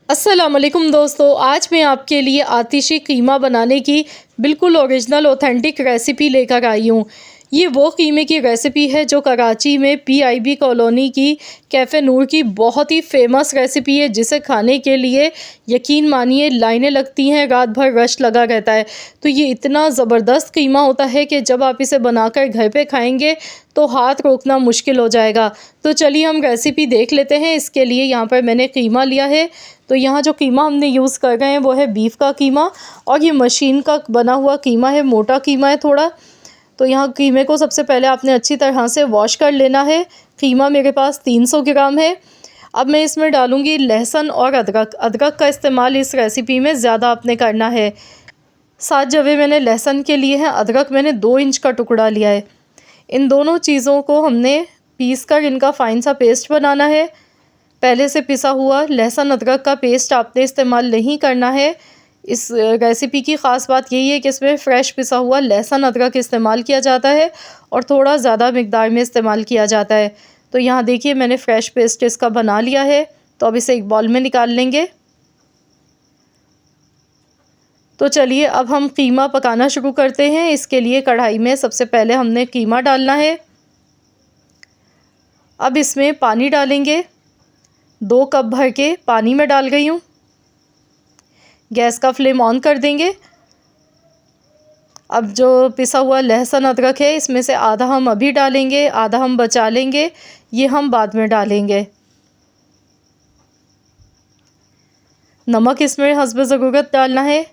अस्सलाम वालेकुम दोस्तों, आज मैं आपके लिए आतिशी कीमा बनाने की बिल्कुल ओरिजिनल ऑथेंटिक रेसिपी लेकर आई हूँ। ये वो कीमे की रेसिपी है जो कराची में पीआईबी कॉलोनी की कैफ़े नूर की बहुत ही फेमस रेसिपी है, जिसे खाने के लिए यकीन मानिए लाइनें लगती हैं, रात भर रश लगा रहता है। तो ये इतना ज़बरदस्त कीमा होता है कि जब आप इसे बनाकर घर पे खाएंगे तो हाथ रोकना मुश्किल हो जाएगा। तो चलिए हम रेसिपी देख लेते हैं। इसके लिए यहाँ पर मैंने कीमा लिया है। तो यहाँ जो कीमा हमने यूज़ कर रहे हैं वो है बीफ का कीमा, और ये मशीन का बना हुआ कीमा है, मोटा कीमा है थोड़ा। तो यहाँ कीमे को सबसे पहले आपने अच्छी तरह से वॉश कर लेना है। कीमा मेरे पास 300 ग्राम है। अब मैं इसमें डालूँगी लहसुन और अदरक। अदरक का इस्तेमाल इस रेसिपी में ज़्यादा आपने करना है। 7 जवे मैंने लहसुन के लिए हैं, अदरक मैंने 2 इंच का टुकड़ा लिया है। इन दोनों चीज़ों को हमने पीस कर इनका फ़ाइन सा पेस्ट बनाना है। पहले से पिसा हुआ लहसुन अदरक का पेस्ट आपने इस्तेमाल नहीं करना है। इस रेसिपी की ख़ास बात यही है कि इसमें फ़्रेश पिसा हुआ लहसुन अदरक इस्तेमाल किया जाता है और थोड़ा ज़्यादा मिक़दार में इस्तेमाल किया जाता है। तो यहाँ देखिए मैंने फ़्रेश पेस्ट इसका बना लिया है। तो अब इसे एक बाउल में निकाल लेंगे। तो चलिए अब हम कीमा पकाना शुरू करते हैं। इसके लिए कढ़ाई में सबसे पहले हमने कीमा डालना है। अब इसमें पानी डालेंगे। 2 कप भर के पानी में डाल गई हूँ। गैस का फ्लेम ऑन कर देंगे। अब जो पिसा हुआ लहसुन अदरक है इसमें से आधा हम अभी डालेंगे, आधा हम बचा लेंगे, ये हम बाद में डालेंगे। नमक इसमें हस्ब ज़रूरत डालना है।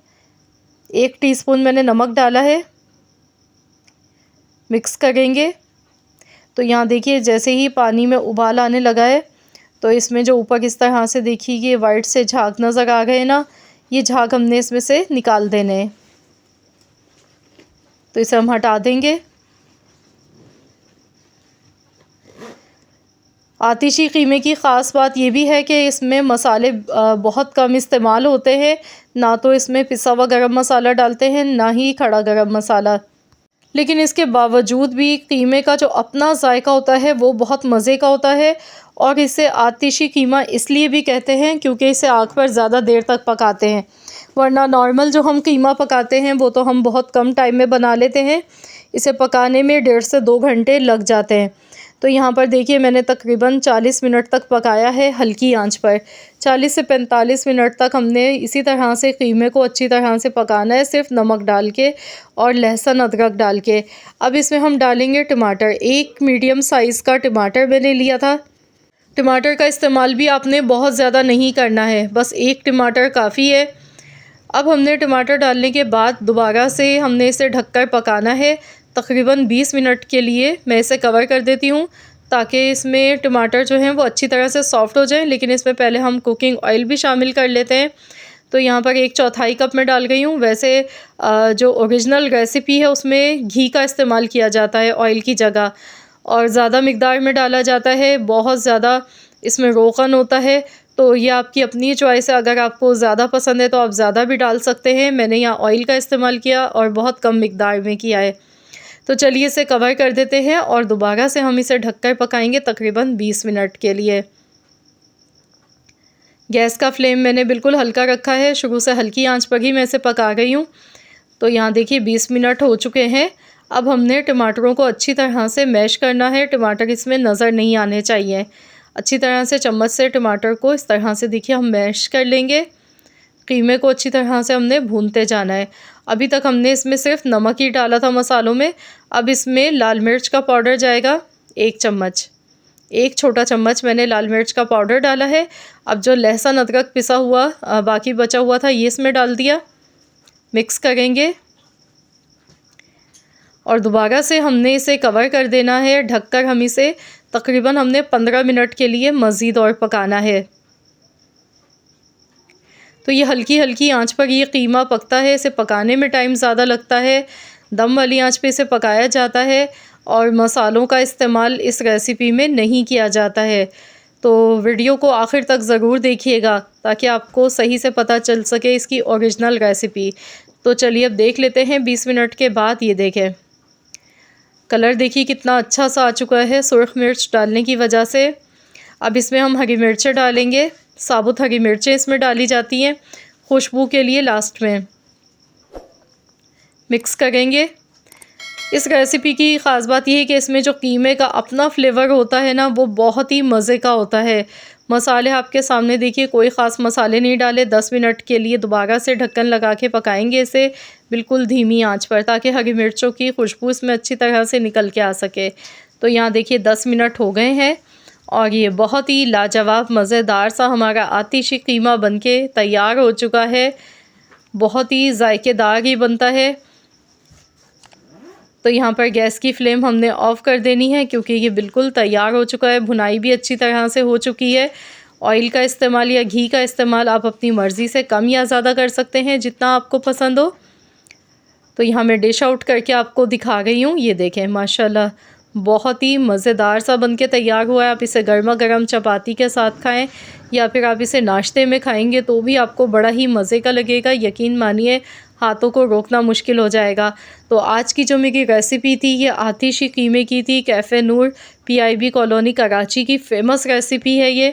1 टीस्पून मैंने नमक डाला है। मिक्स करेंगे। तो यहाँ देखिए जैसे ही पानी में उबाल आने लगा है तो इसमें जो ऊपर इस तरह से देखिए ये वाइट से झाग नज़र आ गए ना, ये झाग हमने इसमें से निकाल देने हैं। तो इसे हम हटा देंगे। आतिशी कीमे की ख़ास बात ये भी है कि इसमें मसाले बहुत कम इस्तेमाल होते हैं। ना तो इसमें पिसा हुआ गरम मसाला डालते हैं, ना ही खड़ा गरम मसाला। लेकिन इसके बावजूद भी कीमे का जो अपना जायका होता है वो बहुत मज़े का होता है। और इसे आतिशी कीमा इसलिए भी कहते हैं क्योंकि इसे आग पर ज़्यादा देर तक पकाते हैं, वरना नॉर्मल जो हम कीमा पकाते हैं वो तो हम बहुत कम टाइम में बना लेते हैं। इसे पकाने में 1.5 से 2 घंटे लग जाते हैं। तो यहाँ पर देखिए मैंने तकरीबन 40 मिनट तक पकाया है हल्की आंच पर। 40 से 45 मिनट तक हमने इसी तरह से कीमे को अच्छी तरह से पकाना है, सिर्फ नमक डाल के और लहसुन अदरक डाल के। अब इसमें हम डालेंगे टमाटर। 1 मीडियम साइज़ का टमाटर मैंने लिया था। टमाटर का इस्तेमाल भी आपने बहुत ज़्यादा नहीं करना है, बस 1 टमाटर काफ़ी है। अब हमने टमाटर डालने के बाद दोबारा से हमने इसे ढककर पकाना है तकरीबन 20 मिनट के लिए। मैं इसे कवर कर देती हूँ ताकि इसमें टमाटर जो हैं वो अच्छी तरह से सॉफ़्ट हो जाएं। लेकिन इसमें पहले हम कुकिंग ऑयल भी शामिल कर लेते हैं। तो यहाँ पर 1/4 कप में डाल गई हूँ। वैसे जो ओरिजिनल रेसिपी है उसमें घी का इस्तेमाल किया जाता है ऑयल की जगह, और ज़्यादा मिक़दार में डाला जाता है। बहुत ज़्यादा इसमें रोगन होता है। तो ये आपकी अपनी चॉइस है, अगर आपको ज़्यादा पसंद है तो आप ज़्यादा भी डाल सकते हैं। मैंने यहाँ ऑयल का इस्तेमाल किया और बहुत कम मिक़दार में किया है। तो चलिए इसे कवर कर देते हैं और दोबारा से हम इसे ढककर पकाएंगे तकरीबन 20 मिनट के लिए। गैस का फ्लेम मैंने बिल्कुल हल्का रखा है, शुरू से हल्की आंच पर ही मैं इसे पका रही हूँ। तो यहाँ देखिए 20 मिनट हो चुके हैं। अब हमने टमाटरों को अच्छी तरह से मैश करना है। टमाटर इसमें नज़र नहीं आने चाहिए। अच्छी तरह से चम्मच से टमाटर को इस तरह से देखिए हम मैश कर लेंगे। कीमे को अच्छी तरह से हमने भूनते जाना है। अभी तक हमने इसमें सिर्फ नमक ही डाला था मसालों में। अब इसमें लाल मिर्च का पाउडर जाएगा 1 चम्मच। 1 छोटा चम्मच मैंने लाल मिर्च का पाउडर डाला है। अब जो लहसुन अदरक पिसा हुआ बाकी बचा हुआ था ये इसमें डाल दिया। मिक्स करेंगे और दोबारा से हमने इसे कवर कर देना है। ढककर हम इसे तकरीबन हमने 15 मिनट के लिए मज़ीद और पकाना है। तो ये हल्की हल्की आंच पर ये कीमा पकता है। इसे पकाने में टाइम ज़्यादा लगता है। दम वाली आंच पे इसे पकाया जाता है और मसालों का इस्तेमाल इस रेसिपी में नहीं किया जाता है। तो वीडियो को आखिर तक ज़रूर देखिएगा ताकि आपको सही से पता चल सके इसकी ओरिजिनल रेसिपी। तो चलिए अब देख लेते हैं 20 मिनट के बाद। ये देखें कलर देखिए कितना अच्छा सा आ चुका है सुर्ख मिर्च डालने की वजह से। अब इसमें हम हरी मिर्चें डालेंगे। साबुत हरी मिर्चें इसमें डाली जाती हैं खुशबू के लिए। लास्ट में मिक्स करेंगे। इस रेसिपी की ख़ास बात यह है कि इसमें जो कीमे का अपना फ्लेवर होता है ना, वो बहुत ही मज़े का होता है। मसाले आपके सामने देखिए, कोई ख़ास मसाले नहीं डाले। 10 मिनट के लिए दोबारा से ढक्कन लगा के पकाएंगे इसे बिल्कुल धीमी आंच पर, ताकि हरी मिर्चों की खुशबू इसमें अच्छी तरह से निकल के आ सके। तो यहाँ देखिए 10 मिनट हो गए हैं और ये बहुत ही लाजवाब मज़ेदार सा हमारा आतिशी कीमा बनके तैयार हो चुका है। बहुत ही जायकेदार ही बनता है। तो यहाँ पर गैस की फ्लेम हमने ऑफ़ कर देनी है, क्योंकि ये बिल्कुल तैयार हो चुका है। भुनाई भी अच्छी तरह से हो चुकी है। ऑयल का इस्तेमाल या घी का इस्तेमाल आप अपनी मर्ज़ी से कम या ज़्यादा कर सकते हैं, जितना आपको पसंद हो। तो यहाँ मैं डिश आउट करके आपको दिखा रही हूँ। ये देखें माशाल्लाह, बहुत ही मज़ेदार सा बनके तैयार हुआ है। आप इसे गर्मा गर्म चपाती के साथ खाएं या फिर आप इसे नाश्ते में खाएंगे तो भी आपको बड़ा ही मज़े का लगेगा। यकीन मानिए, हाथों को रोकना मुश्किल हो जाएगा। तो आज की जो मेरी रेसिपी थी, ये आतिशी कीमे की थी। कैफ़े नूर PIB कॉलोनी कराची की फ़ेमस रेसिपी है ये।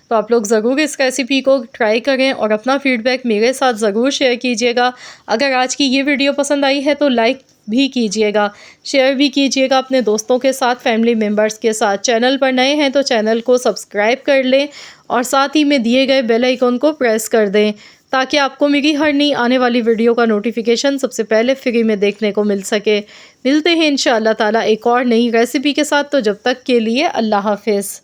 तो आप लोग ज़रूर इस रेसिपी को ट्राई करें और अपना फ़ीडबैक मेरे साथ ज़रूर शेयर कीजिएगा। अगर आज की ये वीडियो पसंद आई है तो लाइक भी कीजिएगा, शेयर भी कीजिएगा अपने दोस्तों के साथ, फैमिली मेम्बर्स के साथ। चैनल पर नए हैं तो चैनल को सब्सक्राइब कर लें और साथ ही में दिए गए बेल आइकन को प्रेस कर दें, ताकि आपको मेरी हर नई आने वाली वीडियो का नोटिफिकेशन सबसे पहले फ्री में देखने को मिल सके। मिलते हैं इंशाअल्लाह ताला एक और नई रेसिपी के साथ। तो जब तक के लिए अल्लाह हाफ़िज़।